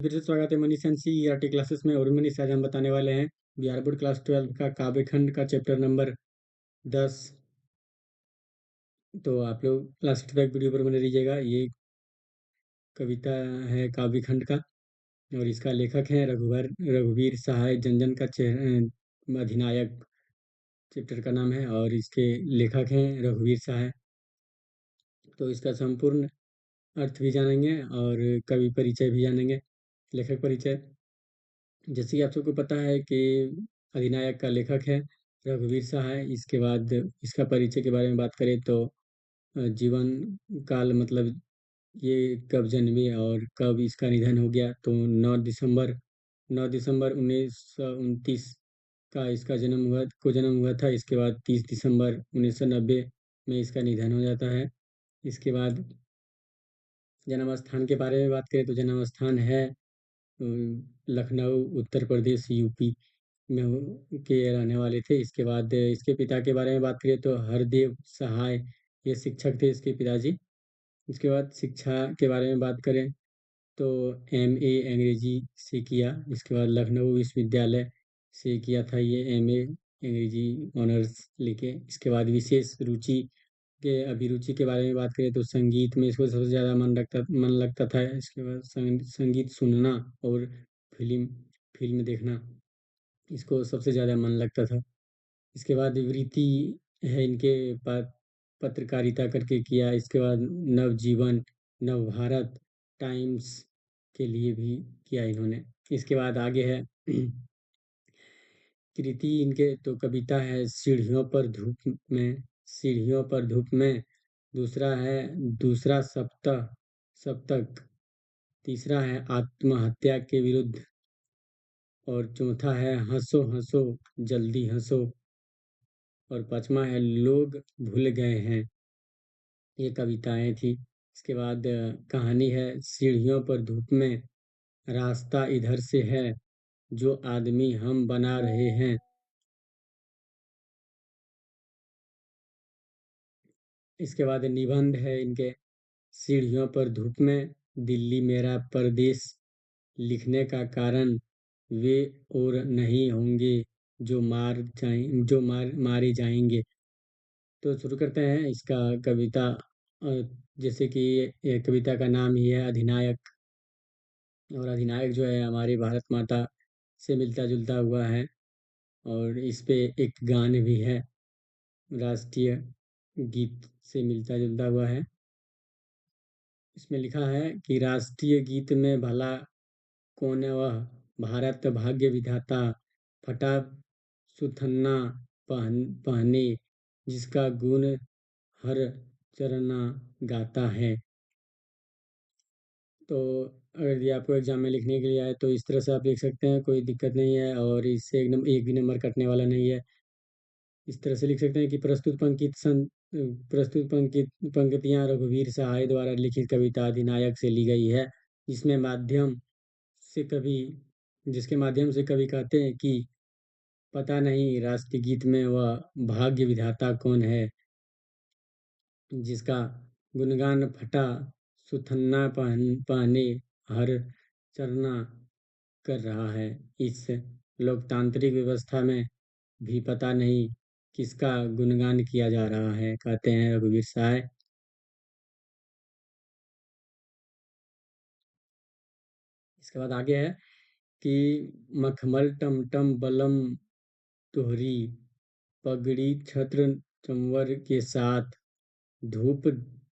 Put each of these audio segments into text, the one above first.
फिर से स्वागत है मनीष एनसी ईआरटी क्लासेस में। और मनीष, आज हम बताने वाले हैं बिहार बोर्ड क्लास 12 का काव्य खंड का चैप्टर नंबर 10। तो आप लोग लास्ट तक वीडियो पर बने रहिएगा। ये कविता है काव्य खंड का, और इसका लेखक है रघुवीर सहाय जनजन का अधिनायक चैप्टर का नाम है, और इसके लेखक हैं रघुवीर सहाय। तो इसका संपूर्ण अर्थ भी जानेंगे और कवि परिचय भी जानेंगे, लेखक परिचय। जैसे कि आप सबको पता है कि अधिनायक का लेखक है रघुवीर सहाय। इसके बाद इसका परिचय के बारे में बात करें तो जीवन काल, मतलब ये कब जन्मे और कब इसका निधन हो गया। तो 9 दिसंबर 1929 का इसका जन्म हुआ था। इसके बाद 30 दिसंबर 1990 में इसका निधन हो जाता है। इसके बाद जन्म स्थान के बारे में बात करें तो जन्म स्थान है लखनऊ, उत्तर प्रदेश, यूपी में के रहने वाले थे। इसके बाद इसके पिता के बारे में बात करें तो हरदेव सहाय, ये शिक्षक थे इसके पिताजी। इसके बाद शिक्षा के बारे में बात करें तो एमए अंग्रेजी से किया। इसके बाद लखनऊ विश्वविद्यालय से किया था ये एमए अंग्रेजी ऑनर्स लेके। इसके बाद विशेष रुचि के अभिरुचि के बारे में बात करें तो संगीत में इसको सबसे ज़्यादा मन लगता था। इसके बाद संगीत सुनना और फिल्म फिल्म देखना, इसको सबसे ज़्यादा मन लगता था। इसके बाद वृत्ति है इनके पास पत्रकारिता करके किया। इसके बाद नवजीवन, नवभारत टाइम्स के लिए भी किया इन्होंने। इसके बाद आगे है कृति इनके, तो कविता है सीढ़ियों पर धूप में। दूसरा है दूसरा सप्तक। तीसरा है आत्महत्या के विरुद्ध। और चौथा है हंसो हंसो जल्दी हंसो। और पांचवा है लोग भूल गए हैं। ये कविताएं थी। इसके बाद कहानी है सीढ़ियों पर धूप में। रास्ता इधर से है जो आदमी हम बना रहे हैं। इसके बाद निबंध है इनके सीढ़ियों पर धूप में। दिल्ली मेरा परदेश लिखने का कारण वे और नहीं होंगे जो मारे जाएंगे। तो शुरू करते हैं इसका कविता। जैसे कि ये कविता का नाम ही है अधिनायक, और अधिनायक जो है हमारी भारत माता से मिलता जुलता हुआ है। और इस पे एक गान भी है, राष्ट्रीय गीत से मिलता जुलता हुआ है। इसमें लिखा है कि राष्ट्रीय गीत में भला कौन है वह, भारत भाग्य विधाता, फटा सुथन्ना पहने, जिसका गुण हर चरना गाता है। तो अगर ये आपको एग्जाम में लिखने के लिए आए तो इस तरह से आप लिख सकते हैं, कोई दिक्कत नहीं है, और इससे एक भी नंबर कटने वाला नहीं है। इस तरह से लिख सकते हैं कि प्रस्तुत पंक्तियां रघुवीर सहाय द्वारा लिखित कविता अधिनायक से ली गई है, जिसमें माध्यम से कवि जिसके माध्यम से कवि कहते हैं कि पता नहीं राष्ट्रीय गीत में वह भाग्य विधाता कौन है, जिसका गुणगान फटा सुथन्ना पहने हर चरना कर रहा है। इस लोकतांत्रिक व्यवस्था में भी पता नहीं किसका गुणगान किया जा रहा है, कहते हैं रघुवीर सहाय। इसके बाद आगे है कि मखमल टमटम बलम तोहरी, पगड़ी छत्र चंवर के साथ, धूप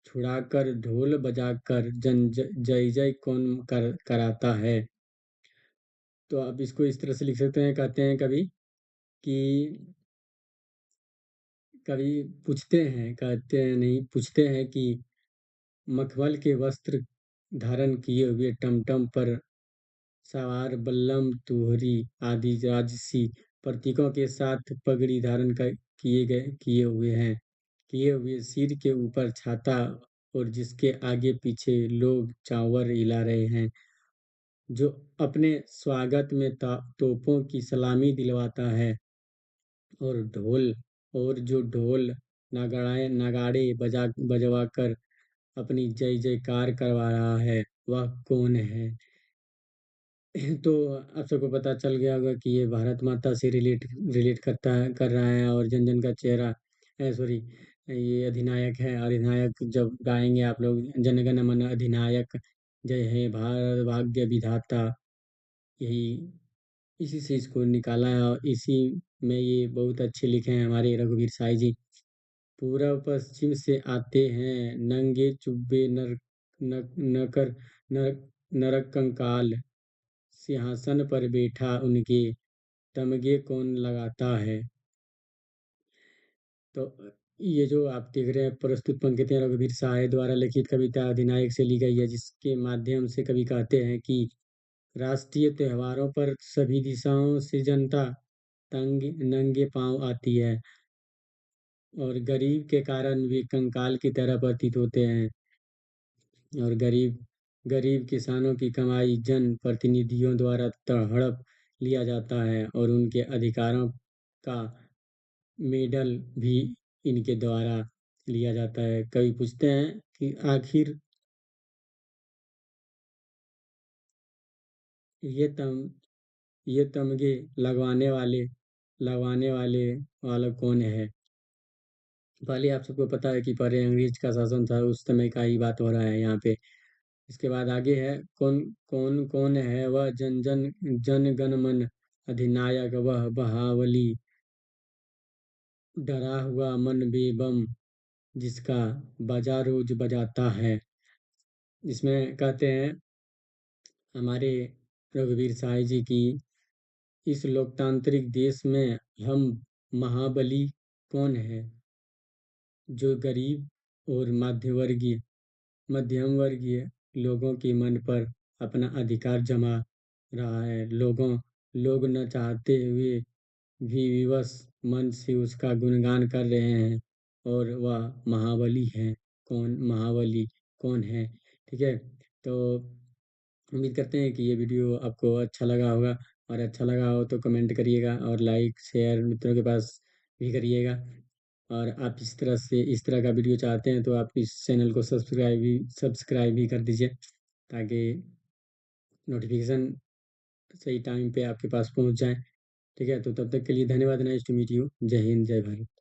छुड़ाकर ढोल बजाकर जय जय कौन कराता है। तो आप इसको इस तरह से लिख सकते हैं, कहते हैं कि कवि कहते हैं नहीं, पूछते हैं कि मखमल के वस्त्र धारण किए हुए टमटम पर सवार बल्लम तुहरी आदि राजसी प्रतीकों के साथ पगड़ी धारण कर किए हुए सिर के ऊपर छाता, और जिसके आगे पीछे लोग चावर हिला रहे हैं, जो अपने स्वागत में तोपों की सलामी दिलवाता है, और जो ढोल नगाड़े बजवा कर अपनी जय जयकार करवा रहा है, वह कौन है। तो आप सबको पता चल गया होगा कि ये भारत माता से रिलेट करता है कर रहा है और जन जन का चेहरा सॉरी ये अधिनायक है। अधिनायक जब गाएंगे आप लोग जन गण मन अधिनायक जय हे भारत भाग्य विधाता, यही इसी से इसको निकाला है और इसी में ये बहुत अच्छे लिखे हैं हमारे रघुवीर साई जी। पूरब पश्चिम से आते हैं नंगे चुब्बे नकर नर नरक कंकाल, सिंहासन पर बैठा उनके तमगे कौन लगाता है। तो ये जो आप देख रहे हैं प्रस्तुत पंक्तियां रघुवीर सहाय द्वारा लिखित कविता अधिनायक से ली गई है, जिसके माध्यम से कवि कहते हैं कि राष्ट्रीय त्योहारों पर सभी दिशाओं से जनता तंग नंगे पांव आती है और गरीब के कारण वे कंकाल की तरह प्रतीत होते हैं। और गरीब गरीब किसानों की कमाई जन प्रतिनिधियों द्वारा हड़प लिया जाता है और उनके अधिकारों का मेडल भी इनके द्वारा लिया जाता है। कवि पूछते हैं कि आखिर ये तम ये तमगे लगवाने वाले वाला कौन है। पहले आप सबको पता है कि पहले अंग्रेज का शासन था, उस समय का ही बात हो रहा है यहाँ पे। इसके बाद आगे है कौन कौन कौन है वह जन गण मन अधिनायक, वह बहावली डरा हुआ मन बेबम जिसका बाजा रोज बजाता है। इसमें कहते हैं हमारे रघुवीर साई जी की इस लोकतांत्रिक देश में हम महाबली कौन है जो गरीब और मध्यम वर्गीय लोगों के मन पर अपना अधिकार जमा रहा है। लोग न चाहते हुए भी विवश मन से उसका गुणगान कर रहे हैं और वह महाबली कौन है। ठीक है, तो उम्मीद करते हैं कि ये वीडियो आपको अच्छा लगा होगा और अच्छा लगा हो तो कमेंट करिएगा और लाइक शेयर मित्रों के पास भी करिएगा। और आप इस तरह का वीडियो चाहते हैं तो आप इस चैनल को सब्सक्राइब भी कर दीजिए ताकि नोटिफिकेशन सही टाइम पे आपके पास पहुंच जाए। ठीक है, तो तब तक के लिए धन्यवाद। Nice to meet you. जय हिंद, जय भारत।